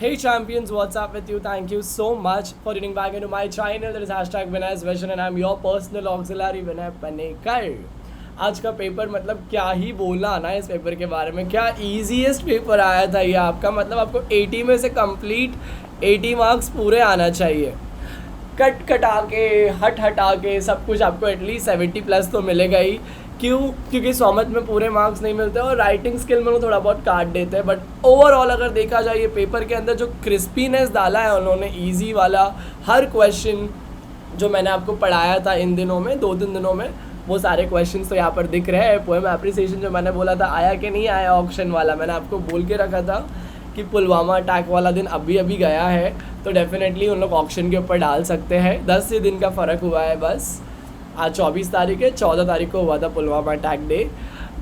Hey champions, what's up with you? Thank you so much for tuning back into my channel. That is hashtag Vinay's Vision and I'm your personal auxiliary Vinay Panekar. आज का paper मतलब क्या ही बोलना ना इस paper के बारे में, क्या ईजीएस्ट पेपर आया था ये आपका। मतलब आपको 80 में से कंप्लीट 80 मार्क्स पूरे आना चाहिए। कट कटा के हटा के सब कुछ आपको एटलीस्ट 70 प्लस तो मिलेगा ही। क्यों? क्योंकि स्वामत में पूरे मार्क्स नहीं मिलते और राइटिंग स्किल में वो थोड़ा बहुत काट देते हैं। बट ओवरऑल अगर देखा जाए ये पेपर के अंदर जो क्रिस्पीनेस डाला है उन्होंने, ईजी वाला हर क्वेश्चन जो मैंने आपको पढ़ाया था इन दिनों में, 2-3 दिनों में, वो सारे क्वेश्चंस तो यहाँ पर दिख रहे हैं। पोएम एप्रिसिएशन जो मैंने बोला था आया कि नहीं आया, ऑक्शन वाला मैंने आपको बोल के रखा था कि पुलवामा अटैक वाला दिन अभी गया है, तो डेफिनेटली उन लोग ऑक्शन के ऊपर डाल सकते हैं। 10 ही दिन का फ़र्क हुआ है बस। आज 24 तारीख है, 14 तारीख को हुआ था पुलवामा अटैक डे।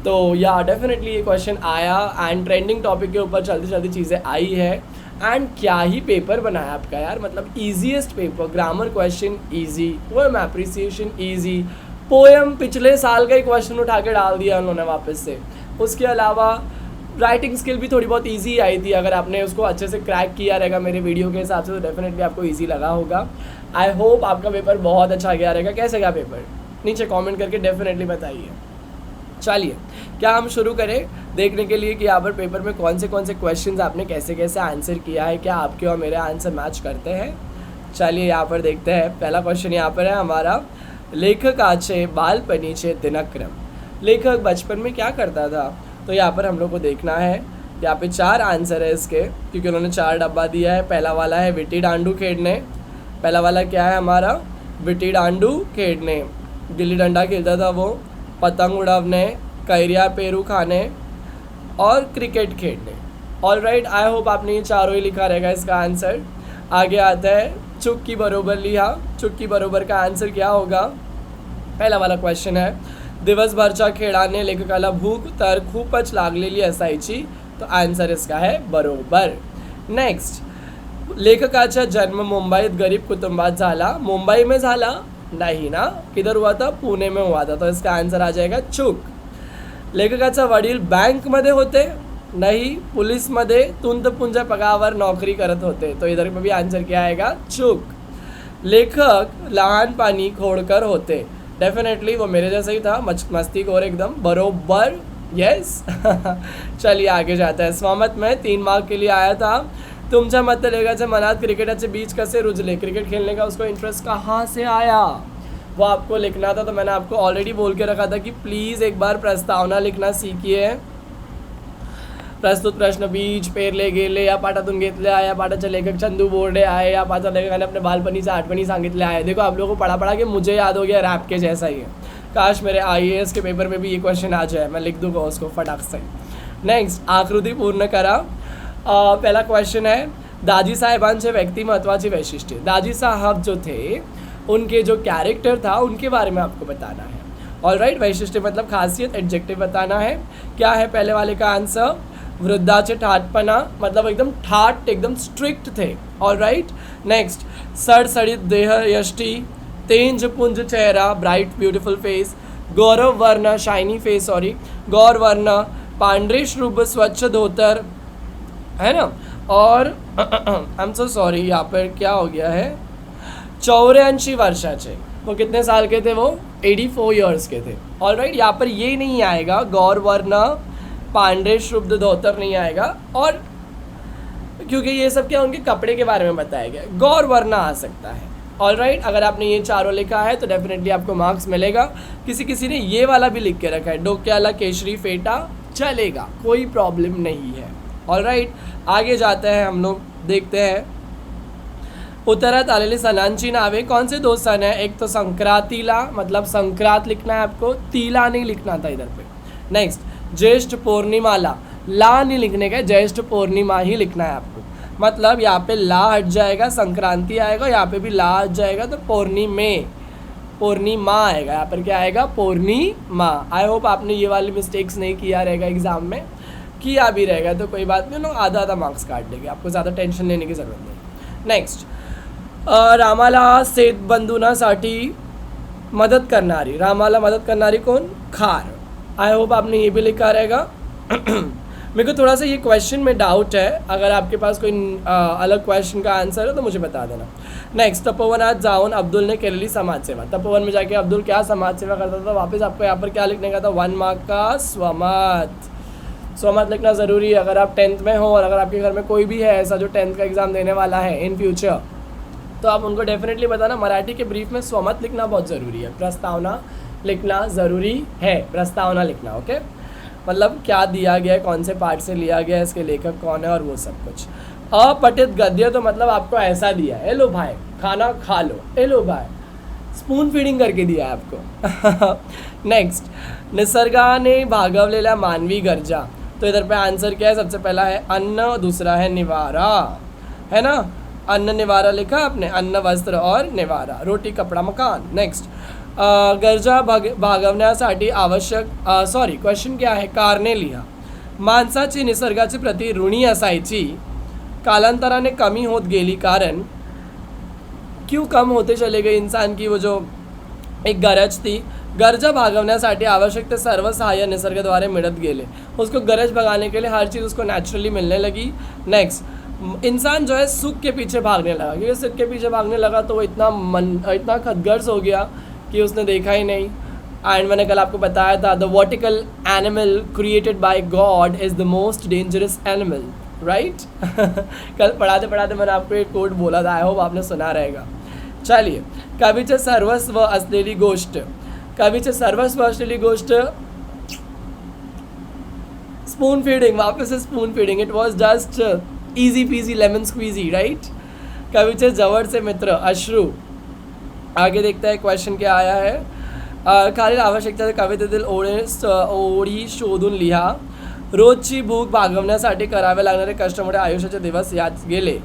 तो या डेफिनेटली ये क्वेश्चन आया एंड ट्रेंडिंग टॉपिक के ऊपर चलती चीज़ें आई है। एंड क्या ही पेपर बनाया आपका यार, मतलब easiest paper. Grammar question easy, poem appreciation easy, poem पिछले साल का ही क्वेश्चन उठा के डाल दिया उन्होंने वापस से। उसके अलावा राइटिंग स्किल भी थोड़ी बहुत इजी आई थी। अगर आपने उसको अच्छे से क्रैक किया रहेगा मेरे वीडियो के हिसाब से तो डेफिनेटली आपको इजी लगा होगा। आई होप आपका पेपर बहुत अच्छा गया रहेगा। कैसे गया पेपर नीचे कमेंट करके डेफिनेटली बताइए। चलिए क्या हम शुरू करें देखने के लिए कि यहाँ पर पेपर में कौन से क्वेश्चंस आपने कैसे आंसर किया है, क्या आपके और मेरे आंसर मैच करते हैं। चलिए यहाँ पर देखते हैं। पहला क्वेश्चन यहाँ पर है हमारा, लेखकाचे बालपणीचे दिनक्रम। लेखक बचपन में क्या करता था, तो यहाँ पर हम लोग को देखना है। यहाँ पे 4 आंसर है इसके, क्योंकि उन्होंने 4 डब्बा दिया है। पहला वाला है विट्टी डांडू खेड़ने। पहला वाला क्या है हमारा, विट्टी डांडू खेड़ने, गिल्ली डंडा खेलता था वो, पतंग उड़ावने, कैरिया पेरू खाने और क्रिकेट खेलने। ऑल राइट, आई होप आपने ये चारों ही लिखा रहेगा इसका आंसर। आगे आता है चुक की बरोबर लिहा। चुक की बरोबर का आंसर क्या होगा। पहला वाला क्वेश्चन है, दिवसभरच्या खेळाने लेखकाला भूक तर खूपच लागलेली असायची, तो आंसर इसका है बरोबर। नेक्स्ट, लेखकाचा जन्म मुंबईत गरीब कुटुंबात झाला। मुंबई में झाला नहीं ना, किधर हुआ था, पुणे में हुआ था, तो इसका आंसर आ जाएगा चूक। लेखकाचा वडील बँकमध्ये होते, नहीं पुलिसमध्ये तुंतपुंज पगावर नौकरी करत होते, तो इधर में भी आंसर क्या आएगा, चूक। लेखक लहानपणी खोडकर होते, डेफिनेटली वो मेरे जैसा ही था, मस्तीखोर एकदम, बरोबर, यस। चलिए आगे जाता है। स्वामत में 3 मार्क के लिए आया था। तुमच्या मते लेखकाच्या मनात क्रिकेटाचे बीज कसे रुजले, क्रिकेट खेलने का उसको इंटरेस्ट कहाँ से आया, वो आपको लिखना था। तो मैंने आपको ऑलरेडी बोल के रखा था कि प्लीज़ एक बार प्रस्तावना लिखना सीखिए। प्रस्तुत प्रश्न बीज पेरले गेले, या पाठातून घेतले आहे, या पाठाचे लेखक चंदू बोर्डे आहे, या पाठा लेखकाने अपने बालपणीच्या आठवणी सांगितल्या आहे। देखो आप लोगों को पढ़ा के मुझे याद हो गया, रैप के जैसा ही है। काश मेरे IAS के पेपर में भी ये क्वेश्चन आ जाए, मैं लिख दूंगा उसको फटाक से। नेक्स्ट, आकृती पूर्ण करा। पहला क्वेश्चन है, दाजी साहेबांचे व्यक्तिमत्वाची वैशिष्ट्य। दाजी साहब जो थे उनके जो कैरेक्टर था उनके बारे में आपको बताना है। ऑल राइट, वैशिष्ट्य मतलब खासियत, एडजेक्टिव बताना है। क्या है पहले वाले का आंसर, वृद्धाचे ठाटपना, मतलब एकदम ठाट, एकदम स्ट्रिक्ट थे। All right. नेक्स्ट, सड़सड़ित देह यष्टि, तेज पुंज चेहरा, ब्राइट ब्यूटीफुल फेस, गौरव वर्ण, शाइनी फेस, सॉरी, गौर वर्ण, पांढरे श्रुभ, स्वच्छ धोतर, है ना। और आई एम सो सॉरी, यहाँ पर क्या हो गया है, 84 वर्षाचे, वो कितने साल के थे, वो 84 ईयर्स के थे। ऑल राइट, यहाँ पर ये नहीं आएगा, गौर वर्ण, पांढरे शुद्ध धोतर नहीं आएगा, और क्योंकि ये सब क्या उनके कपड़े के बारे में बताया गया, गौर वर्ण आ सकता है। ऑल राइट, अगर आपने ये चारों लिखा है तो डेफिनेटली आपको मार्क्स मिलेगा। किसी ने ये वाला भी लिख के रखा है, डोक्याला केशरी फेटा, चलेगा, कोई प्रॉब्लम नहीं है। ऑल राइट, आगे जाते हैं हम लोग, देखते हैं। उत्तरात आलेली सणांची नावे, कौन से 2 सन है, एक तो संक्रांतीला, मतलब संक्रांत लिखना है आपको, तीला नहीं लिखना था इधर पे। नेक्स्ट, ज्येष्ठ पूर्णिमाला, ला नहीं लिखने का, ज्येष्ठ पूर्णिमा ही लिखना है आपको। मतलब यहाँ पे ला हट जाएगा, संक्रांति आएगा, यहाँ पे भी ला हट जाएगा, तो पूर्णिमा आएगा। यहाँ पर क्या आएगा, पूर्णिमा। आई होप आपने ये वाली मिस्टेक्स नहीं किया रहेगा एग्जाम में, किया भी रहेगा तो कोई बात नहीं, लोग आधा मार्क्स काट देंगे, आपको ज़्यादा टेंशन लेने की ज़रूरत नहीं। नेक्स्ट, रामाला शेतबंधूंसाठी मदत करणारी, रामाला मदत करणारी कोण, खार। आई होप आपने ये भी लिखा रहेगा। मेरे को थोड़ा सा ये क्वेश्चन में डाउट है, अगर आपके पास कोई अलग क्वेश्चन का आंसर है तो मुझे बता देना। नेक्स्ट, तपोवनात जाऊन अब्दुल ने केरली समाज सेवा। तपोवन में जाके अब्दुल क्या समाज सेवा करता था? वापस आपको यहाँ पर क्या लिखने का था? 1 मार्क का स्वमत। स्वमत लिखना ज़रूरी है अगर आप 10th में हो, और अगर आपके घर में कोई भी है ऐसा जो 10th का एग्ज़ाम देने वाला है इन फ्यूचर, तो आप उनको डेफिनेटली बताना मराठी के ब्रीफ में स्वमत लिखना बहुत ज़रूरी है, प्रस्तावना लिखना ज़रूरी है, प्रस्तावना लिखना। ओके, मतलब क्या दिया गया है, कौन से पार्ट से लिया गया है, इसके लेखक कौन है और वो सब कुछ। अपठित गद्य तो मतलब आपको ऐसा दिया है, ए लो भाई खाना खा लो, ए लो भाई स्पून फीडिंग करके दिया है आपको। नेक्स्ट, निसर्गाने भागवलेल्या मानवी गरजा। तो इधर पे आंसर क्या है? सबसे पहला है अन्न, दूसरा है निवारा, है ना? अन्न निवारा लिखा आपने, अन्न वस्त्र और निवारा, रोटी कपड़ा मकान। नेक्स्ट, गरजा भागवण्यासाठी आवश्यक, सॉरी क्वेश्चन क्या आहे? कारणे लिहा। माणसाची निसर्गाची प्रति ऋणी असायची, कालांतराने कमी होत गेली, कारण क्यों कम होते चले गए इंसान की वो जो एक गरज थी, गरजा भागवण्यासाठी आवश्यक ते सर्व सहाय्य निसर्गाद्वारे मिळत गेले। उसको गरज भगाने के लिए हर चीज़ उसको नेचुरली मिलने लगी। नेक्स्ट, इंसान जो है सुख के पीछे भागने लगा, क्योंकि सुख के पीछे भागने लगा तो वो इतना खदगर्ज हो गया कि उसने देखा ही नहीं। एंड मैंने कल आपको बताया था, the vertical animal created by God is the most dangerous animal, right? कल पढ़ाते पढ़ाते मैंने आपको एक कोट बोला था, आई होप आपने सुना रहेगा। चलिए, कवीचे सर्वस्व असलेली गोष्ट, कवीचे सर्वस्व असलेली गोष्ट स्पून फीडिंग, वापस से spoon feeding, it was just easy peasy lemon squeezy, right? कवीचे जवळचे मित्र अश्रू। आगे देखते हैं क्वेश्चन क्या आया है। खालील आवश्यकता कवितेतील ओळी शोधून लिहा। रोजची भूक भागवण्यासाठी करावे लागणारे कष्टामुळे आयुष्याचे दिवस यात गेले।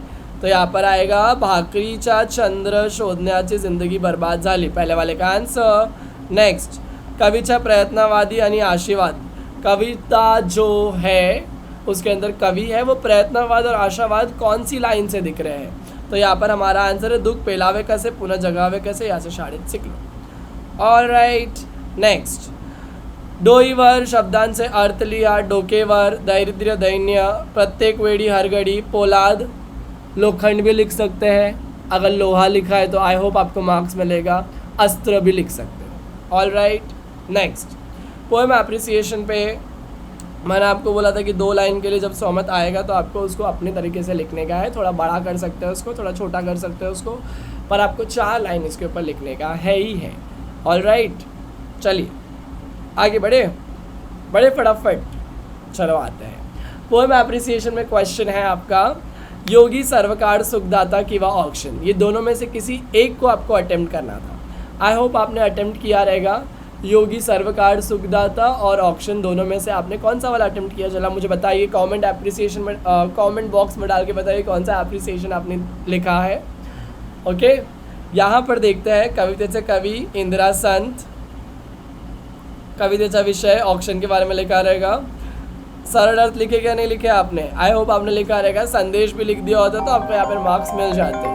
तो यहाँ पर आएगा भाकरीचा चंद्र शोधण्याची जिंदगी बर्बाद झाली, पहले वाले का आंसर। नेक्स्ट, कवीच्या प्रयत्नवादी आणि आशीर्वाद। कविता जो है उसके अंदर कवि है, वो प्रयत्नवाद और आशावाद कौन सी लाइन से दिख रहे हैं? तो यहाँ पर हमारा आंसर है दुःख पेलावे कसे पुन्हा जगावे कसे, यहाँ से शाळेत शिकलो। ऑलराइट, नेक्स्ट, डोईवर शब्दांचे अर्थ लिहा। डोकेवर दैरिद्र्य दैन्य, प्रत्येक वेळी हरगडी, पोलाद, लोखंड भी लिख सकते हैं, अगर लोहा लिखा है तो आई होप आपको मार्क्स मिलेगा, अस्त्र भी लिख सकते हो। ऑलराइट, नेक्स्ट, पोएम एप्रिसिएशन पे मैंने आपको बोला था कि 2 लाइन के लिए जब सहमत आएगा तो आपको उसको अपने तरीके से लिखने का है, थोड़ा बड़ा कर सकते हैं उसको, थोड़ा छोटा कर सकते हैं उसको, पर आपको 4 लाइन इसके ऊपर लिखने का है ही है। ऑलराइट, चलिए आगे बड़े फटाफट चलो आते हैं। पोएम एप्रिसिएशन में क्वेश्चन है आपका, योगी सर्वकार सुखदाता किंवा ऑक्शन, ये दोनों में से किसी एक को आपको अटेम्प्ट करना था। आई होप आपने अटेम्प्ट किया रहेगा। योगी सर्वकार सुखदाता और ऑक्शन दोनों में से आपने कौन सा वाला अटेम्प्ट किया? चला मुझे बताइए, कमेंट एप्रिसिएशन में कमेंट बॉक्स में डाल के बताइए कौन सा एप्रिसिएशन आपने लिखा है। ओके, यहाँ पर देखते हैं कवितेचे कवि इंदिरा संत, कवितेचा विषय ऑक्शन के बारे में लिखा रहेगा। सरल अर्थ लिखे क्या नहीं लिखे आपने? आई होप आपने लिखा रहेगा। संदेश भी लिख दिया होता तो आपको यहाँ पर मार्क्स मिल जाते।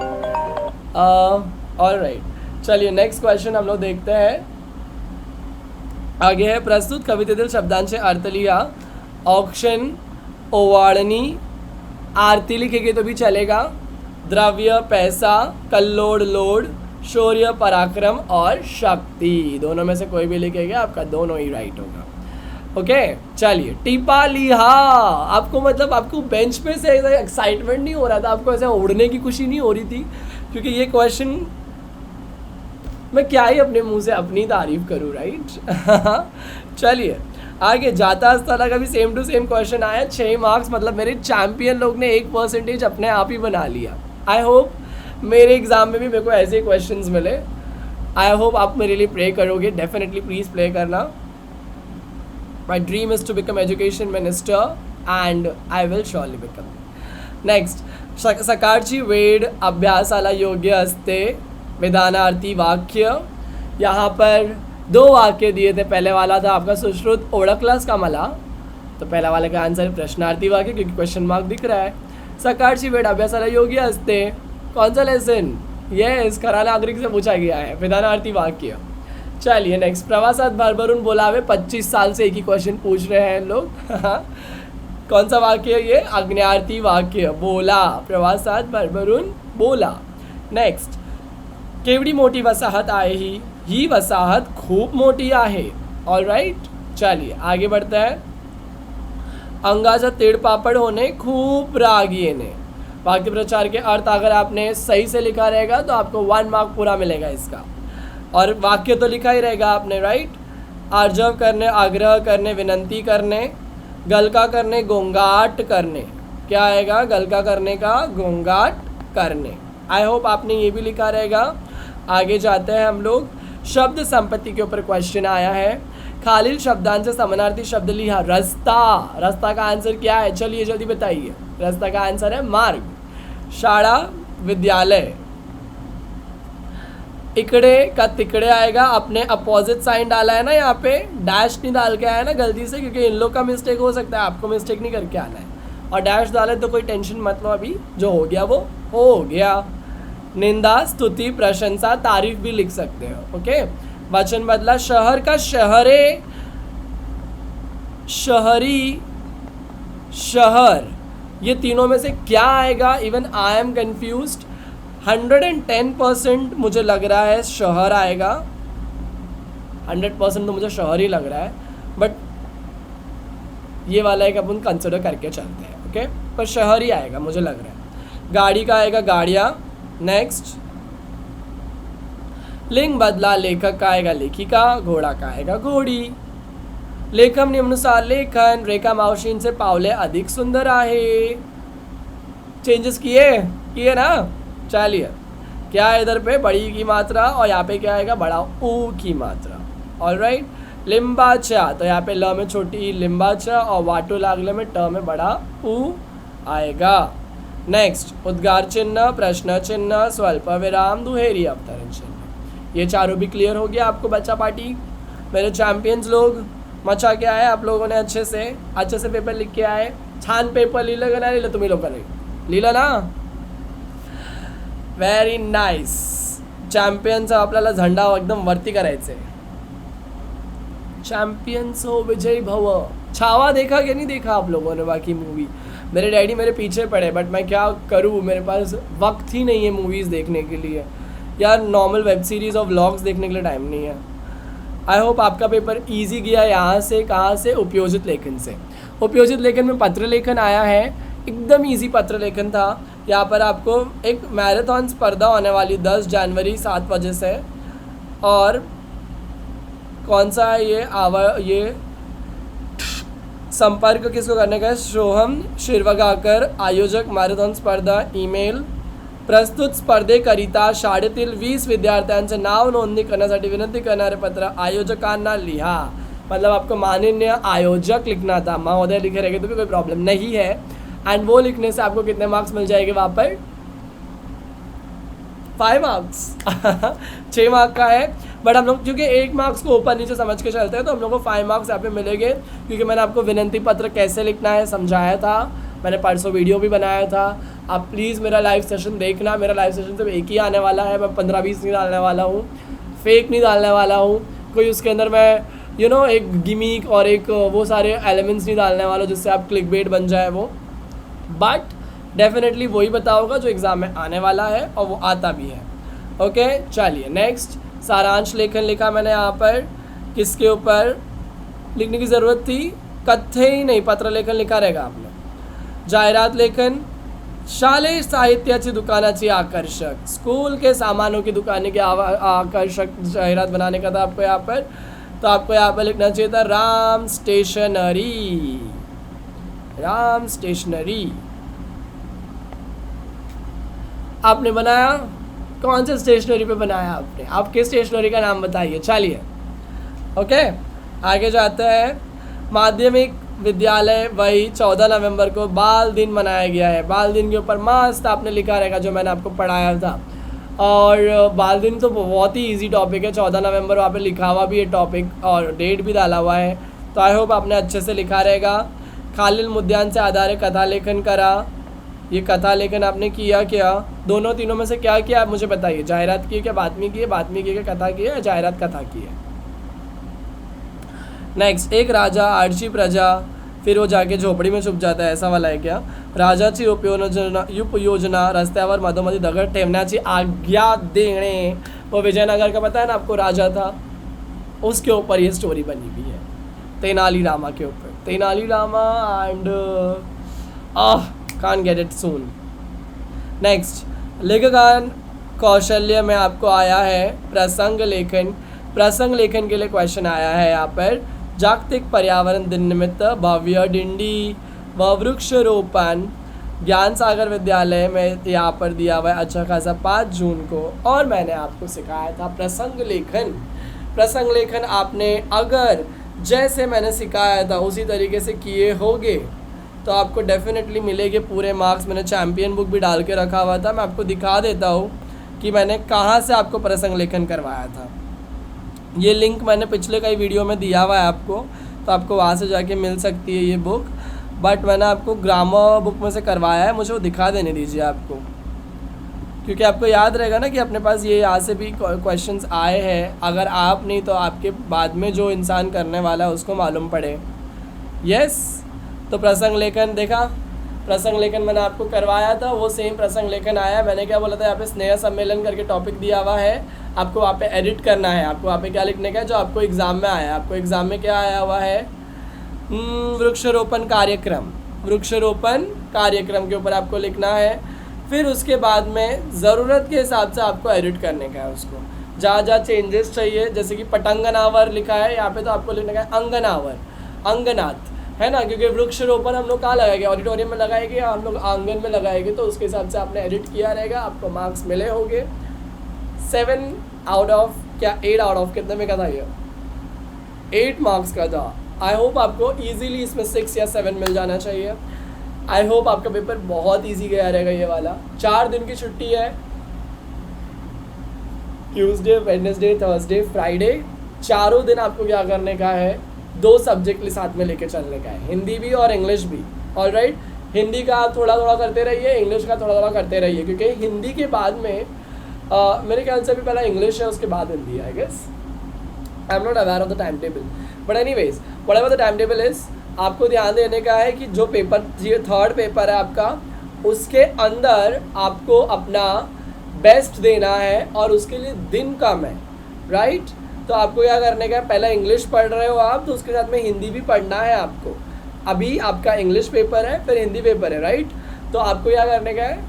ऑलराइट, चलिए नेक्स्ट क्वेश्चन हम लोग देखते हैं। आगे है, प्रस्तुत कवितेतील शब्दांचे अर्थ लिहा। ऑक्शन, ओवाळणी, आरती लिखेंगे तो भी चलेगा, द्रव्य पैसा, कल्लोड लोड, शौर्य पराक्रम और शक्ति, दोनों में से कोई भी लिखेगा आपका दोनों ही राइट होगा। ओके, चलिए टिपा लिहा। आपको मतलब आपको बेंच पे से एक्साइटमेंट नहीं हो रहा था, आपको ऐसे उड़ने की खुशी नहीं हो रही थी, क्योंकि ये क्वेश्चन मैं क्या ही अपने मुंह से अपनी तारीफ करूँ, राइट? चलिए आगे, जाता अस्ताला का भी सेम टू सेम क्वेश्चन आया, 6 मार्क्स, मतलब मेरे चैम्पियन लोग ने 1% अपने आप ही बना लिया। आई होप मेरे एग्ज़ाम में भी मेरे को ऐसे क्वेश्चंस मिले। आई होप आप मेरे लिए प्रे करोगे, डेफिनेटली प्लीज़ प्रे करना। My dream is to become education minister and I will surely become. Next, सकाळची वेळ अभ्यासाला योग्य असते, विधानार्थी वाक्य। यहाँ पर 2 वाक्य दिए थे, पहले वाला था आपका सुश्रुत ओळखलास का मला, तो पहला वाले का आंसर प्रश्नार्थी वाक्य, क्योंकि क्वेश्चन मार्क दिख रहा है। सकाळची वेळ अभ्यासाला योग्य असते, कौन सा लेसन? यस, कराला नागरिक से पूछा गया है, विधानार्थी वाक्य। चलिए नेक्स्ट, प्रवासात भरभरून बोलावे, 25 साल से एक ही क्वेश्चन पूछ रहे हैं लोग। कौन सा वाक्य है ये? अज्ञार्थी वाक्य. बोला, प्रवासात भरभरून बोला. नेक्स्ट, केवढी मोठी वसाहत आहे ही वसाहत खूप मोठी आहे. ऑल राइट, चलिए आगे बढ़ते हैं. अंगाचा तीळपापड होणे, खूप राग येणे. वाक्य प्रचार के अर्थ अगर आपने सही से लिखा रहेगा तो आपको 1 मार्क पूरा मिलेगा इसका. और वाक्य तो लिखा ही रहेगा आपने, राइट. आर्जव करने, आग्रह करने, विनंती करने, गलका करने, गोंगाट करने. क्या आएगा? गलका करने का गोंगाट करने. आई होप आपने ये भी लिखा रहेगा. आगे जाते हैं हम लोग. शब्द संपत्ति के ऊपर क्वेश्चन आया है. खालील शब्दांचे समानार्थी शब्द लिहा. रस्ता, रस्ता का आंसर क्या है? चलिए जल्दी बताइए. रस्ता का आंसर है मार्ग. शाळा, विद्यालय. इकड़े का तिकड़े आएगा. आपने अपोजिट साइन डाला है ना, यहाँ पे डैश नहीं डाल के आया ना गलती से, क्योंकि इन लोग का मिस्टेक हो सकता है, आपको मिस्टेक नहीं करके आना है. और डैश डाले तो कोई टेंशन मत लो, अभी जो हो गया वो हो गया. निंदा, स्तुति, प्रशंसा, तारीफ भी लिख सकते हो. ओके. वचन बदला. शहर का शहरे, शहरी, शहर. ये तीनों में से क्या आएगा? Even I am confused. 110% मुझे लग रहा है शहर आएगा. 100% तो मुझे शहर ही लग रहा है, बट ये वाला एक अपन कंसिडर करके चलते हैं. ओके, पर शहर ही आएगा मुझे लग रहा है. गाड़ी का आएगा गाड़ियाँ. नेक्स्ट, लिंग बदला. लेखक का आएगा लेखिका, घोड़ा का आएगा घोड़ी. लेखम निम्नुसार लेखन. रेखा मावशीन से पावले अधिक सुंदर आहे. चेंजेस किए ना. चलिए, क्या है इधर पे? बड़ी की मात्रा, और यहाँ पे क्या आएगा? बड़ा ऊ की मात्रा. All right. लिंबाचा, तो यहाँ पे ल में छोटी लिंबाचा, और वाटो लागले में ट में बड़ा ऊ आएगा. नेक्स्ट, उद्गार चिन्ह, प्रश्न चिन्ह, स्वल्प विराम, दुहेरी अवतरण चिन्ह. ये चारों भी क्लियर हो गया आपको बच्चा पार्टी. मेरे चैंपियंस लोग मचा के आए. आप लोगों ने अच्छे से पेपर लिख के आए. छान पेपर लिहिलं का नाही लिहिलं तुम्ही लोकांनी? लिहिलं ना. Very nice. चॅम्पियनचा आपल्याला झंडा एकदम वरती करायचे. चैम्पियंस हो, विजय भव. छावा देखा कि नहीं देखा आप लोगों ने? बाकी मूवी मेरे डैडी मेरे पीछे पड़े, बट मैं क्या करूँ, मेरे पास वक्त ही नहीं है मूवीज़ देखने के लिए. यार नॉर्मल वेब सीरीज़ और व्लॉग्स देखने के लिए टाइम नहीं है. आई होप आपका पेपर इजी गया. यहाँ से कहाँ से? उपयोजित लेखन से. उपयोजित लेखन में पत्र लेखन आया है. एकदम इजी पत्र लेखन था. यहाँ पर आपको एक मैराथन स्पर्धा होने वाली 10 जनवरी 7 बजे से. और कौन सा है ये संपर्क किसको करने का है? सोहम शिरवगाकर, आयोजक मैराथन स्पर्धा. ईमेल. प्रस्तुत स्पर्धेकरिता शाळेतील 20 विद्यार्थ्यांचे नाव नोंदणी करण्यासाठी विनंती करणारे पत्र आयोजकांना लिहा. मतलब आपको माननीय आयोजक लिखना था. महोदय लिखे रहेंगे तो भी कोई प्रॉब्लम नहीं है. एंड वो लिखने से आपको कितने मार्क्स मिल जाएंगे वहाँ पर? 5 मार्क्स. 6 मार्क का है, बट हम लोग क्योंकि 1 मार्क्स को ऊपर नीचे समझ के चलते हैं, तो हम लोग को 5 मार्क्स यहाँ पे मिलेंगे. क्योंकि मैंने आपको विनंती पत्र कैसे लिखना है समझाया था. मैंने परसों वीडियो भी बनाया था. आप प्लीज़ मेरा लाइव सेशन देखना. मेरा लाइव सेशन सिर्फ एक ही आने वाला है. मैं 15-20 नहीं डालने वाला हूँ, फेक नहीं डालने वाला हूँ. कोई उसके अंदर मैं एक गिमिक और एक वो सारे एलिमेंट्स नहीं डालने वाला जिससे आप क्लिक बेट बन जाए वो. बट डेफिनेटली वही बताओगा जो एग्ज़ाम में आने वाला है, और वो आता भी है. ओके, चलिए नेक्स्ट. सारांश लेखन लिखा मैंने यहाँ पर. किसके ऊपर लिखने की ज़रूरत थी? कथ्य ही नहीं, पत्र लेखन लिखा रहेगा आपने. जाहिरात लेखन. शालेय साहित्याची दुकानाची आकर्षक. स्कूल के सामानों की दुकान की आकर्षक जाहिरात बनाने का था आपको यहाँ पर. तो आपको यहाँ पर लिखना चाहिए था राम स्टेशनरी. राम स्टेशनरी आपने बनाया. कौन से स्टेशनरी पे बनाया आपने? आप किस स्टेशनरी का नाम बताइए. चलिए ओके, आगे जाते हैं. माध्यमिक विद्यालय वही 14 नवंबर को बाल दिन मनाया गया है. बाल दिन के ऊपर मस्त आपने लिखा रहेगा जो मैंने आपको पढ़ाया था. और बाल दिन तो बहुत ही इजी टॉपिक है. 14 नवंबर वहाँ पे लिखा हुआ भी है टॉपिक, और डेट भी डाला हुआ है. तो आई होप आपने अच्छे से लिखा रहेगा. खालील मुद्द्यांचे आधारे कथा लेखन करा. ये कथा लेखन आपने किया क्या? दोनों तीनों में से क्या किया आप मुझे बताइए. जाहिरात की है क्या बातमी की है? बातमी की है क्या कथा की है? जाहिरात कथा की है. नेक्स्ट, एक राजा, आळशी प्रजा, फिर वो जाके झोपड़ी में छुप जाता है, ऐसा वाला है क्या? राजाची उपयोजना रस्त्यावर मधोमधी दगड ठेवण्याची आज्ञा देणे, वो विजयनगर का पता है ना आपको, राजा था, उसके ऊपर ये स्टोरी बनी हुई है, तेनालीरामा के ऊपर। Tenali Rama and can't get it soon. Next, लेखकान कौशल्य में आपको आया है प्रसंग लेखन। प्रसंग लेखन के लिए क्वेश्चन आया है यहाँ पर। जागतिक पर्यावरण दिन निमित्त भव्य डिंडी व वृक्षारोपण ज्ञान सागर विद्यालय में यहाँ पर दिया हुआ है अच्छा खासा 5 जून को। और मैंने आपको सिखाया था प्रसंग लेखन। प्रसंग लेखन आपने अगर जैसे मैंने सिखाया था उसी तरीके से किए होगे तो आपको डेफिनेटली मिलेंगे पूरे मार्क्स। मैंने चैम्पियन बुक भी डाल के रखा हुआ था, मैं आपको दिखा देता हूँ कि मैंने कहाँ से आपको प्रसंग लेखन करवाया था। ये लिंक मैंने पिछले कई वीडियो में दिया हुआ है आपको, तो आपको वहाँ से जाके मिल सकती है ये बुक। बट मैंने आपको ग्रामर बुक में से करवाया है, मुझे वो दिखा देने दीजिए आपको, क्योंकि आपको याद रहेगा ना कि अपने पास ये यहाँ से भी क्वेश्चंस आए हैं। अगर आप नहीं तो आपके बाद में जो इंसान करने वाला है उसको मालूम पड़े। यस, तो प्रसंग लेखन देखा, प्रसंग लेखन मैंने आपको करवाया था, वो सेम प्रसंग लेखन आया। मैंने क्या बोला था, यहाँ पे स्नेह सम्मेलन करके टॉपिक दिया हुआ है, आपको वहाँ पे एडिट करना है। आपको वहाँ पे क्या लिखने का है जो आपको एग्ज़ाम में आया है। आपको एग्ज़ाम में क्या आया हुआ है, वृक्षारोपण कार्यक्रम। वृक्षारोपण कार्यक्रम के ऊपर आपको लिखना है। फिर उसके बाद में ज़रूरत के हिसाब से आपको एडिट करने का है उसको, जहाँ जहाँ चेंजेस चाहिए। जैसे कि पटंगनावर लिखा है यहाँ पे, तो आपको लिखने का है अंगनावर, अंगनाथ, है ना, क्योंकि वृक्षारोपण हम लोग कहाँ लगाएंगे, ऑडिटोरियम में लगाएंगे या हम लोग आंगन में लगाएंगे, तो उसके हिसाब से आपने एडिट किया रहेगा। आपको मार्क्स मिले होंगे 7 आउट ऑफ क्या 8 आउट ऑफ कितने में का था ये, 8 मार्क्स का था। आई होप आपको इजीली इसमें 6 या 7 मिल जाना चाहिए। आई होप आपका पेपर बहुत इजी गया रहेगा ये वाला। 4 दिन की छुट्टी है, ट्यूसडे, वेडनेसडे, थर्सडे, फ्राइडे, चारों दिन आपको क्या करने का है, 2 सब्जेक्ट साथ में लेके चलने का है, हिंदी भी और इंग्लिश भी। ऑलराइट, हिंदी का आप थोड़ा थोड़ा करते रहिए, इंग्लिश का थोड़ा थोड़ा करते रहिए, क्योंकि हिंदी के बाद में मेरे ख्याल से भी पहला इंग्लिश है, उसके बाद हिंदी है। I guess, I am not aware of the time table, but anyways whatever the time table is, आपको ध्यान देने का है कि जो पेपर, ये 3rd पेपर है आपका, उसके अंदर आपको अपना बेस्ट देना है और उसके लिए दिन कम है। राइट, तो आपको क्या करने का है, पहला इंग्लिश पढ़ रहे हो आप, तो उसके साथ में हिंदी भी पढ़ना है आपको। अभी आपका इंग्लिश पेपर है, फिर हिंदी पेपर है, राइट, तो आपको क्या करने का है,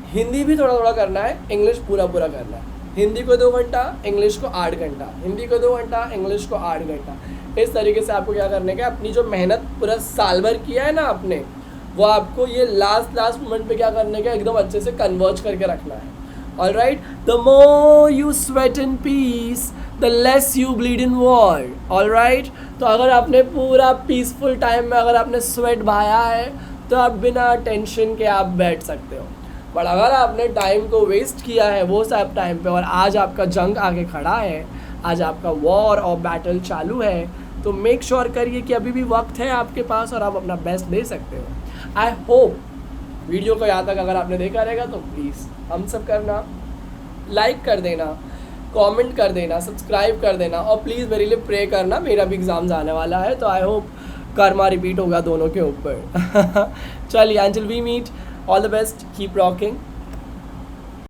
हिंदी भी थोड़ा थोड़ा करना है, इंग्लिश पूरा पूरा करना है। हिंदी को 2 घंटा, इंग्लिश को 8 घंटा, हिंदी को 2 घंटा, इंग्लिश को 8 घंटा। इस तरीके से आपको क्या करने का है, अपनी जो मेहनत पूरा साल भर किया है ना आपने, वो आपको ये लास्ट मोमेंट पे क्या करने का, एकदम अच्छे से कन्वर्ज करके रखना है। Alright, the more you sweat in peace the less you bleed in war. Alright, तो अगर आपने पूरा पीसफुल टाइम में अगर आपने स्वेट बहाया है तो आप बिना टेंशन के आप बैठ सकते हो। बट अगर आपने टाइम को वेस्ट किया है वो सब टाइम पे, और आज आपका जंग आगे खड़ा है, आज आपका वॉर और बैटल चालू है, तो मेक श्योर करिए कि अभी भी वक्त है आपके पास और आप अपना बेस्ट दे सकते हो। आई होप वीडियो को यहाँ तक अगर आपने देखा रहेगा तो प्लीज़ हम सब करना, लाइक कर देना, कमेंट कर देना, सब्सक्राइब कर देना, और प्लीज़ मेरे लिए प्रे करना, मेरा भी एग्ज़ाम्स आने वाला है, तो आई होप कर्मा रिपीट होगा दोनों के ऊपर। चलिए, until we meet, all the best, keep rocking.